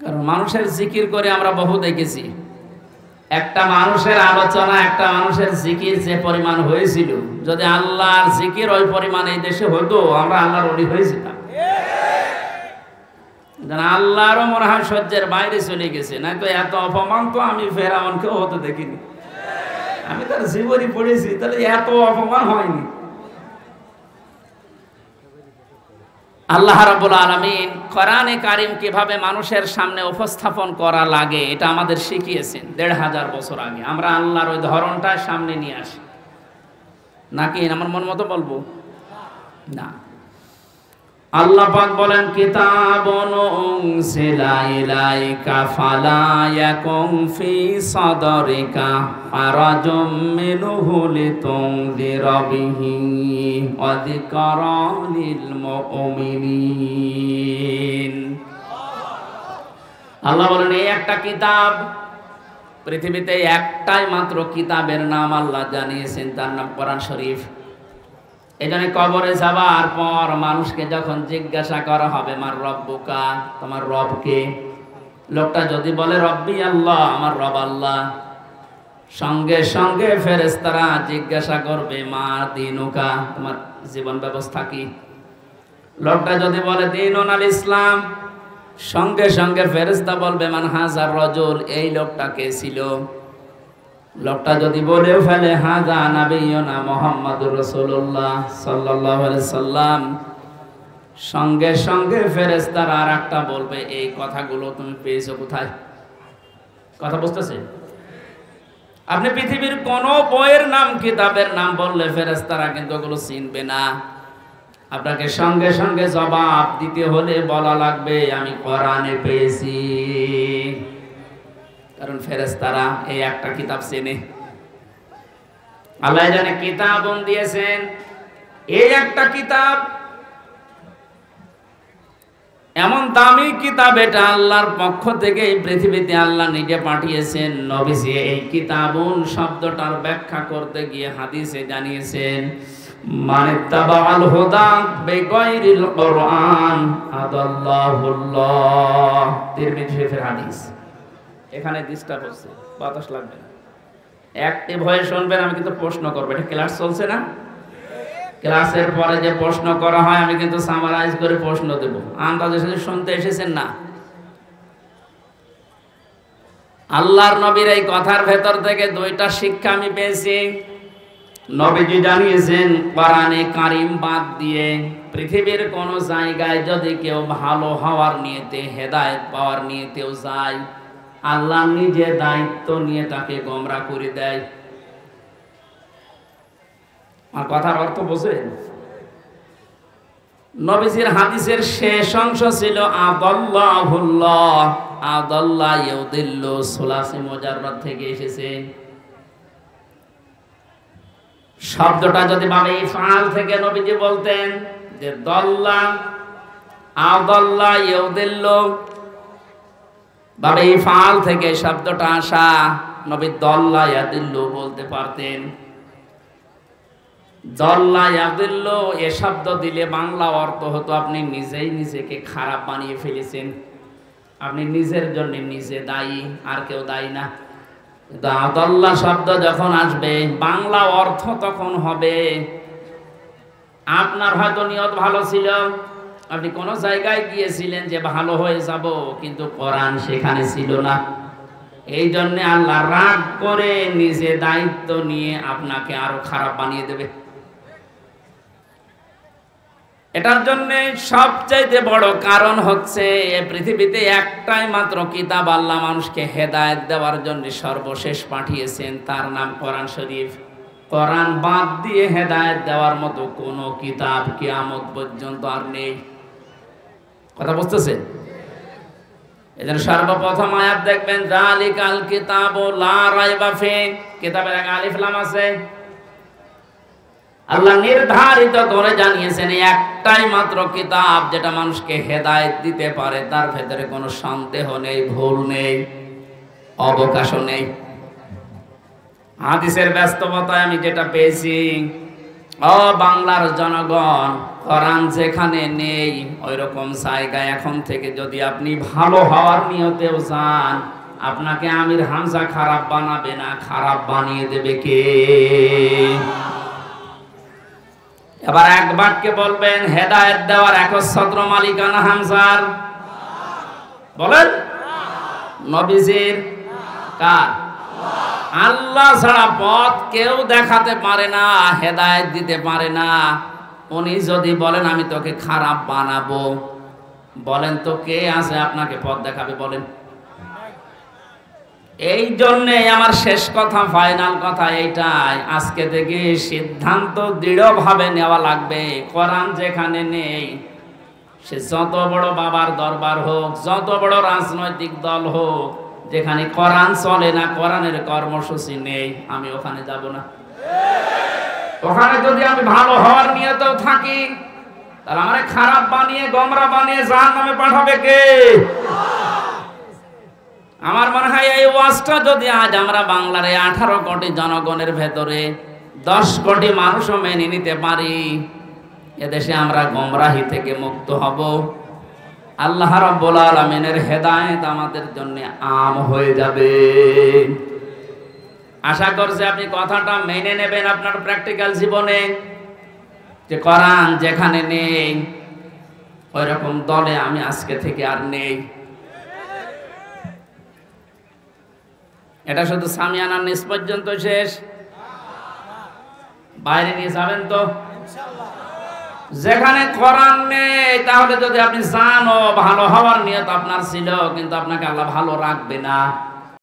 কারণ মানুষের জিকির করে আমরা বহু দেখেছি, একটা মানুষের আলোচনা, একটা মানুষের জিকির যে পরিমাণ হয়েছিল, যদি আল্লাহর জিকির ওই পরিমাণ এই দেশে হতো, আমরা আল্লাহর ওলি হয়েছিলাম। আল্লাহরও মনে হয় সহ্যের বাইরে চলে গেছে, না তো এত অপমান তো আমি ফেরাউনকেও হতে দেখিনি। আমি তার জীবনী পড়েছি, তাহলে এত অপমান হয়নি। আল্লাহ রাব্বুল আলামিন কোরআনে কারীম কিভাবে মানুষের সামনে উপস্থাপন করা লাগে এটা আমাদের শিখিয়েছেন ১৫০০ বছর আগে। আমরা আল্লাহর ওই ধরনটা সামনে নিয়ে আসি, নাকি আমার মন মতো বলবো না। আল্লাহ পাক বলেন, কিতাবুন উনসিলা ইলাইকা ফালা ইয়াকুম ফি সাদরিকা হারাজুম মিনহু লিতুনযিরা বিহি ওয়া যিকরা লিল মুমিনিন। আল্লাহ বলেন, এই একটা কিতাব, পৃথিবীতে একটাই মাত্র কিতাবের নাম আল্লাহ জানিয়েছেন, তার নাম কোরআন শরীফ। এজন্য কবরে যাবার পর মানুষকে যখন জিজ্ঞাসা করা হবে, মার রব্বুকা, তোমার রব কে? লোকটা যদি বলে রব্বি আল্লাহ, আমার রব আল্লাহ, সঙ্গে সঙ্গে ফেরেশতারা জিজ্ঞাসা করবে মা দীনুকা, তোমার জীবন ব্যবস্থা কি? লোকটা যদি বলে দীনুন আল ইসলাম, সঙ্গে সঙ্গে ফেরেশতা বলবে মান হাজার রাজুল, এই লোকটা কে ছিল? লোকটা যদি বলেও ফেলে হাজা নাবিয়ুনা মুহাম্মাদুর রাসূলুল্লাহ সাল্লাল্লাহু আলাইহি সাল্লাম, সঙ্গে সঙ্গে ফেরেশতারা আরেকটা বলবে, এই কথাগুলো তুমি পেয়েছো কোথায়? কথা বুঝতেছেন? আপনি পৃথিবীর কোন বইয়ের নাম, কিতাবের নাম বললে ফেরেশতারা কিন্তু ওগুলো চিনবে না। আপনাকে সঙ্গে সঙ্গে জবাব দিতে হলে বলা লাগবে আমি কোরআনে পেয়েছি। কারণ ফেরেশতারা এই একটা কিতাব চেনে। আল্লাহ জানে কিতাবুন দিয়েছেন, এই একটা কিতাব, এমন দামি কিতাব, এটা আল্লাহর পক্ষ থেকে এই পৃথিবীতে আল্লাহ নিজে পাঠিয়েছেন। নবীজি এই কিতাবুন শব্দটার ব্যাখ্যা করতে গিয়ে হাদিসে জানিয়েছেন, মানিত্তাবাআল হুদা বিগাইরিল কোরআন আদাল্লাহুল্লাহ। তিরমিজি শরীফের হাদিস। এখানে ডিস্টার্ব হচ্ছে, বাতাস লাগবে না, অ্যাক্টিভ হয়ে শুনবেন। আমি কিন্তু প্রশ্ন করবো, এটা ক্লাস চলছে না? ক্লাসের পরে যে প্রশ্ন করা হয় আমি কিন্তু সামারাইজ করে প্রশ্ন দেব, আন্দাজে সাথে শুনতে এসেছেন না? আল্লাহর নবীর এই কথার ভেতর থেকে দুইটা শিক্ষা আমি পেয়েছি। নবীজি জানিয়েছেন, কোরআনে কারীম বাদ দিয়ে পৃথিবীর কোন জায়গায় যদি কেউ ভালো হওয়ার নিয়তে, হেদায়েত পাওয়ার নিয়তেও যায়, আল্লাহ নিজে দায়িত্ব নিয়ে তাকে গোমরা করে দেয়। আর কথার অর্থ বোঝেন? নবীজির হাদিসের শেষ অংশ ছিল আদাল্লাহুল্লাহ, আদাল্লাহ ইউদিল্লু, সুলাসি মুজাররাদ থেকে এসেছে। শব্দটা যদি বাবে ইফআল থেকে নবীজি বলতেন যে দল্লা আদাল্লাহ ইউদিল্লু, বাবে ইফআল থেকে শব্দটা আসা, নবী দল্লা ইয়াদিল্লু বলতে পারতেন। দল্লা ইয়াদিল্লু এ শব্দ দিলে বাংলা অর্থ হতো আপনি নিজেই নিজেকে খারাপ বানিয়ে ফেলেছেন, আপনি নিজের জন্য নিজে দায়ী, আর কেউ দায়ী না। কিন্তু আদাল্লাহ শব্দ যখন আসবে, বাংলা অর্থ তখন হবে আপনার হয়তো নিয়ত ভালো ছিল, আপনি কোন জায়গায় গিয়েছিলেন যে ভালো হয়ে যাব, কিন্তু কোরআন সেখানে ছিল না। এই জন্য আল্লাহ রাগ করে নিজে দায়িত্ব নিয়ে আপনাকে আরো খারাপ বানিয়ে দেবে। এটার জন্য সবচাইতে বড় কারণ হচ্ছে, পৃথিবীতে একটাই মাত্র কিতাব আল্লাহ মানুষকে হেদায়েত দেওয়ার জন্য সর্বশেষ পাঠিয়েছেন, তার নাম কোরআন শরীফ। কোরআন বাদ দিয়ে হেদায়েত দেওয়ার মতো কোনো কিতাব কিয়ামত পর্যন্ত আর নেই। কথা বুঝতেছেন? এজন্য সর্বপ্রথম আয়াত দেখবেন, যালিকাল কিতাবু লা রাইবা ফিহি, কিতাবের আগে আলিফ লাম আছে। আল্লাহ নির্ধারিত করে জানিয়েছেন একটাই মাত্র কিতাব যেটা মানুষকে হেদায়েত দিতে পারে, তার ভেতরে কোনো সন্দেহ নেই, ভুল নেই, অবকাশও নেই। হাদিসের ব্যস্ততায় আমি যেটা পেয়েছি, ও বাংলার জনগণ, কোরআন যেখানে নেই ওই রকম জায়গায় এখন থেকে যদি আপনি ভালো হওয়ার নিয়তেও যান, আপনাকে আমির হামজা খারাপ বানাবে না, খারাপ বানিয়ে দেবে কে? এবার এক বাক্যে বলবেন হেদায়েত দেওয়ার একচ্ছত্র মালিকানা হামজার? বলেন। নবীজির? কার? আল্লাহ ছাড়া পথ কেউ দেখাতে পারে না, হেদায়েত দিতে পারে না। উনি যদি বলেন আমি তোকে খারাপ বানাবো, বলেন তো কে আছে আপনাকে পথ দেখাবে? বলেন। এই জন্যে আমার শেষ কথা, ফাইনাল কথা এইটাই, আজকে থেকে সিদ্ধান্ত দৃঢ়ভাবে নেওয়া লাগবে। কোরআন যেখানে নেই, সে যত বড় বাবার দরবার হোক, যত বড় রাজনৈতিক দল হোক, যেখানে কোরআন চলে না, কোরআনের কর্মসূচি নেই, আমি ওখানে যাব না। ওখানে যদি আমি ভালো হওয়ার নিয়তেও থাকি, তাহলে আমারে খারাপ বানিয়ে, গোমরা বানিয়ে জাহান্নামে পাঠাবে কে? আমার মনে হয় এই ওয়াজটা যদি আজ আমরা বাংলার 18 কোটি জনগণের ভেতরে 10 কোটি মানুষও মেনে নিতে পারি, এদেশে আমরা গোমরাহি থেকে মুক্ত হব। আল্লাহ রাব্বুল আলামিনের হেদায়েত আমাদের জন্য আম হয়ে যাবে। আশা করছি আপনি কথাটা মেনে নেবেন আপনার প্র্যাকটিক্যাল জীবনে, যে কোরআন যেখানে নেই ওই রকম দলে আমি আজকে থেকে আর নেই। এটা শুধু সামিয়ানার নিচ পর্যন্ত শেষ, বাইরে নিয়ে যাবেন তো? যেখানে কোরআন নেই, তাহলে যদি আপনি জানো ভালো হওয়ার নিয়ত আপনার ছিল, কিন্তু আপনাকে আল্লাহ ভালো রাখবে না।